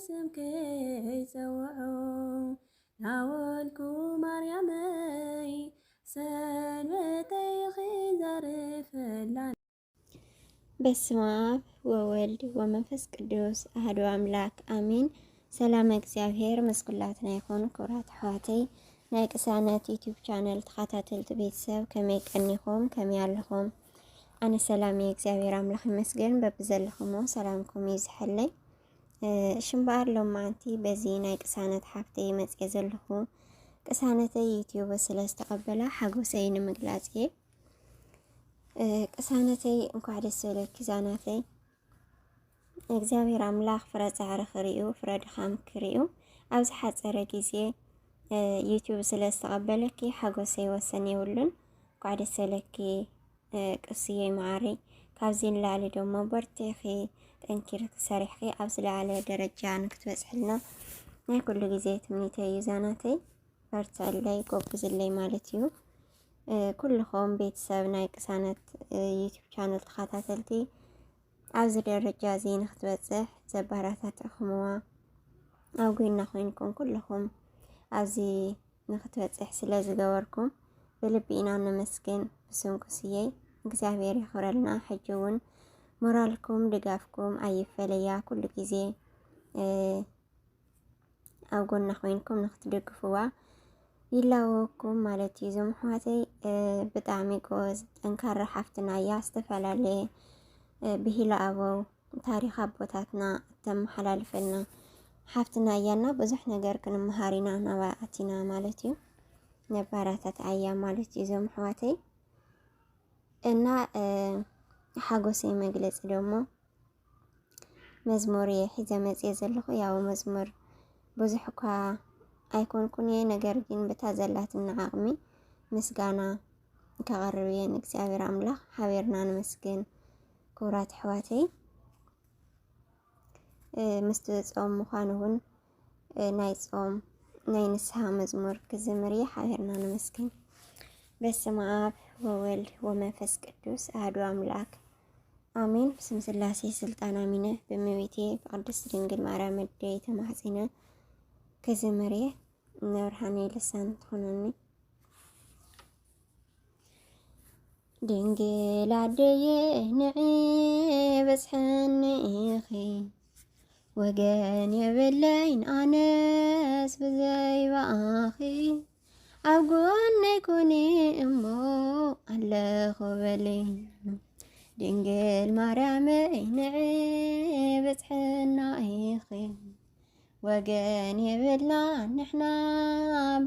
سمكي سوعو ناولكو مريمي سلبتي خزر فلان بسم الله وولد ومنفس قدوس أحد أملاك آمين سلام እግዚአብሔር መስኩላትና ይኹን ክብራት ሓዋተይ ናይ ቅሳነት ዩቲዩብ ቻናል ተኸታተልቲ ቤተሰብ ከመይ ቀኒኹም ከመይ ኣለኹም ኣነ ሰላም እግዚአብሔር አምላክ ይመስገን በብዘለኹም ሰላምኩም ይዝሐለይ ሽምባር ሎማንቲ በዚ ናይ ቅሳነት ሓፍተይ መጽየ ዘለኹ ቅሳነተይ ዩቲዩብ ስለስተቀበላ ሓጎሰይ ንምግላጽ ቅሳነተይ እንኳዕ ደስ ይበለኪ ዛናተይ እግዚአብሔር አምላክ ፍረጻዕረ ክሪኡ ፍረድኻም ክሪኡ ኣብዚ ሓጸረ ጊዜ ዩቲዩብ ስለስተቀበለኪ ሓጎሰይ ወሰን ይውልን እንኳዕ ደስ ይበለኪ ቅስዬ ማዕሪ ካብዚ ንላዕሊ ደሞ በርቲኺ ጠንኪር ክሰሪሕኺ ኣብዚ ላዕለ ደረጃ ንክትበጽሕልና ናይ ኩሉ ጊዜ ትምኒተይ ዛናተይ በርትዕለይ ጎብዝለይ ማለት እዩ ኩልኹም ቤተሰብ ናይ ቅሳነት ዩቲዩብ ቻናል ተኸታተልቲ ኣብዚ ደረጃ እዚ ንክትበጽሕ ዘባራታትኹምዋ ኣብ ጎይና ኮይንኩም ኩልኹም ኣብዚ ንክትበጽሕ ስለ ዝገበርኩም ብልቢና ነመስግን ብስም ቅስዬ እግዚአብሔር ይኽብረልና ሕጂ እውን ሞራልኩም ድጋፍኩም ኣይፈለያ ኩሉ ጊዜ ኣብ ጎይና ኮይንኩም ንክትደግፉዋ ይላወኩም ማለት እዩ ዞም ኣሕዋተይ ብጣዕሚ ጎበዝ ጠንካራ ሓፍትና እያ ዝተፈላለየ ብሂላ ኣበው ታሪክ ኣቦታትና ተመሓላልፈልና ሓፍትና እያና ብዙሕ ነገር ክንመሃሪና ናባኣቲና ማለት እዩ ነባራታት ኣያ ማለት እዩ ዞም ኣሕዋተይ እና ሓጎሰይ መግለጽ ደሞ መዝሙር ሒዘ መጽየ ዘለኹ ያው መዝሙር ብዙሕ እኳ ኣይኮንኩን ነገር ግን በታዘላትና ዓቕሚ ምስጋና ከቐርብ እግዚአብሔር አምላክ ሓቤርና ንመስግን ክብራት ኣሕዋተይ ምስቲ ጾም ምዃኑ እውን ናይ ጾም ናይ ንስሐ መዝሙር ክዝምር ሓቤርና ንመስግን በስመ አብ ወወልድ ወመንፈስ ቅዱስ አሐዱ አምላክ አሜን ብስም ስላሴ ስልጣን አሚነ በእመቤቴ በቅድስት ድንግል ማርያም እደይ ተማጽነ ክዝምር ነብርሃኔ ልሳን ትሆነኒ ድንግል አደየ ንዒ በጽሐኒ ኢኺ ወገን የብለይን ኣነስ ብዘይበኣኺ ኣብ ጎነይ ኩኒ እሞ ኣለኹ በለይ ድንግል ማርያመይ ንዒ በጽሐና ኢኺ ወገን የብልና ንሕና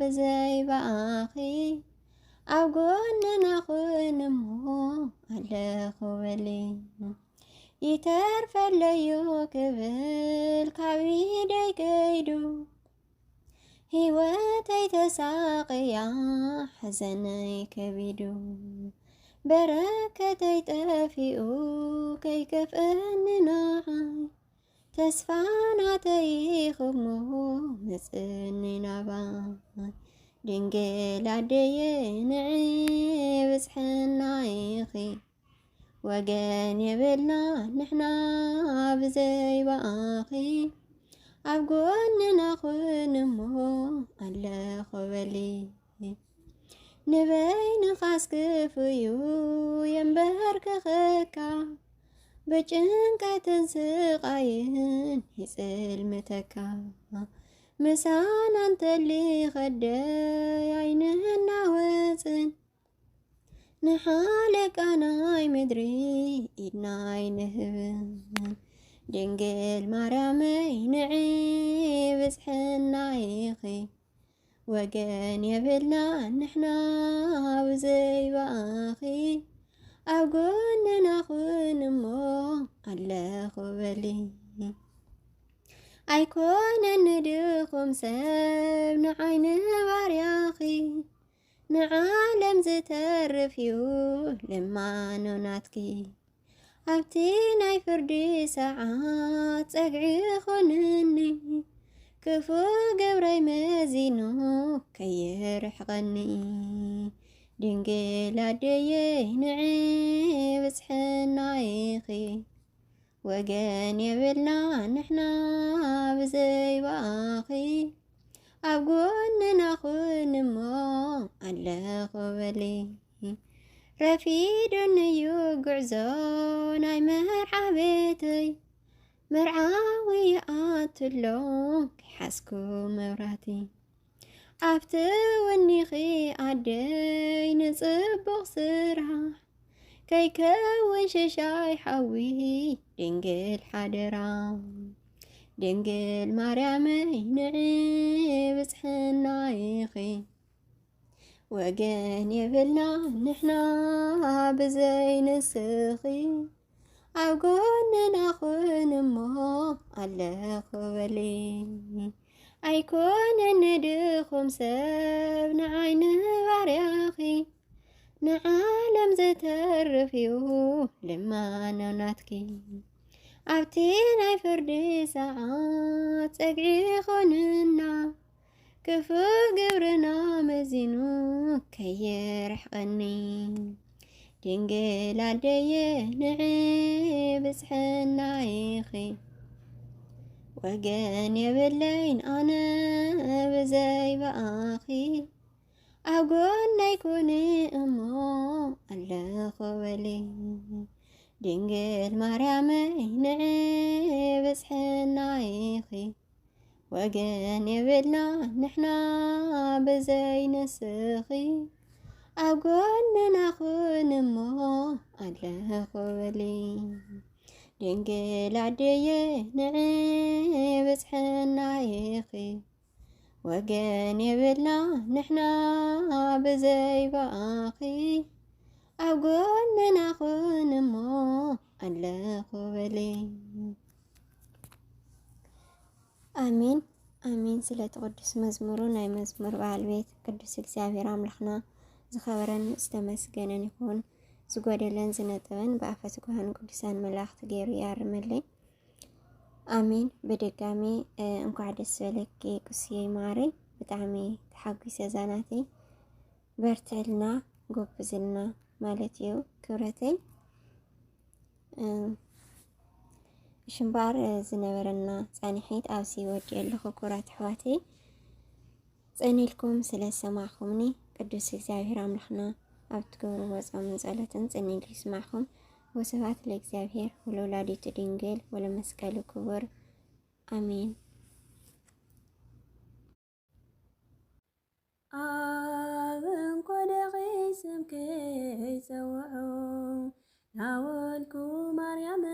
ብዘይበኣኺ ኣብ ጎንና ኩን እሞ ኣለኹ በለይ ይተርፈለዩ ክብል ካብ ኢደይ ከይዱ ህይወተይ ተሳቅያ ሓዘነይ ከቢዱ በረከተይ ጠፊኡ ከይከፍአኒ ናዓይ ተስፋ ናተይ ኢኽሞ መጽኒ ናባይ ድንግል አደየ ንዒ በጽሐና ኢኺ ወገን የብልና ንሕና ብዘይበኣኺ ኣብ ጎንና ኩን እሞ ኣለኹ በለይ ንበይንኻስ ክፍዩ የንበርከኸካ በጭንቀትን ስቃይን ይጽልምተካ ምሳን አንተሊ ኸደይ ዓይንህና ወፅን ንሓለቃናይ ምድሪ ኢድናይ ንህብን ድንግል ማርያመይ ንዒ በጽሐና ኢኺ ወገን የብልና ንሕና ብዘይበኣኺ ኣብ ጎንና ኩን እሞ ኣለኹ በለይ ኣይኮነኒ ድኹም ሰብ ንዓይኒ ባርያኺ ንዓለም ዝተርፍ እዩ ልማኖ ናትኪ ኣብቲ ናይ ፍርዲ ሰዓት ጸግዒ ኾንኒ ክፉ ገብረይ መዚኑ ከይርሕቐኒ ድንግል አደየ ንዒ በጽሐና ኢኺ وجن يبلنا نحنا بزي باخي أبقوننا خون ما الله قبلي رفيدن يقعزون أي مرحبتي مرعاوي أتلوك حسكو مراتي أفتوني خي عدين صبغ سرح كي كون شاي حوي دنقل حدرا دنقل مريمي نعيب سحنايخي وقن يبلنا نحنا بزين السخي أقولنا ناخون ما الله قبلي أيكون ندخم سبنا عين برياخي نعالم زترفيو لما نناتكي أبتين أي فردي ساعات أقعي خوننا كفو قبرنا مزينو كي يرحقني دنقل عدي نعيب سحنا يخي وقن يبلين أنا بزي بأخي أقولنا يكوني أمو الله قبلي دنقل مريمي نعيب سحنا يخي وقن يبلنا نحنا بزي نسخي أقولنا ناخون أمو الله قبلي دنقل عدي نعيب سحنا يخي وقن يبلنا نحنا بزي باخي أقولنا ناخون أمو الله قبلي آمين آمين سلا تقدس مزمورنا مزمور بالبيت قدس እግዚአብሔር አምላክና ዝኸበረን ዝተመስገነን ይኹን ዝጎደለን ዝነጥበን በአፈት ኮሃን ቅዱሳን መላእክት ገይሩ ያርምልኝ آمين بدقامي እንኳዕ ደስ በለኪ ቅስዬ ማረይ ብጣዕሚ ተሓጒሰ ዛናተይ በርትዕልና ጎብዝልና ማለት እዩ ክብረተይ ሽምባር ዝነበረና ጻኒሒት ኣብሲ ወዲ ኣለኹ ኩራት ሕዋተይ ጸኒልኩም ስለሰማዕኹምኒ ቅዱስ እግዚአብሔር አምላክና ኣብትገብርዎ ጾምን ጸሎትን ጸኒል ይስማዕኹም وسبحت لእግዚአብሔር ወለወላዲቱ ድንግል ወለመስቀሉ ክቡር አሜን። አብን ኮደኺ ስምከይ ፀውዑ ናወልኩ ማርያም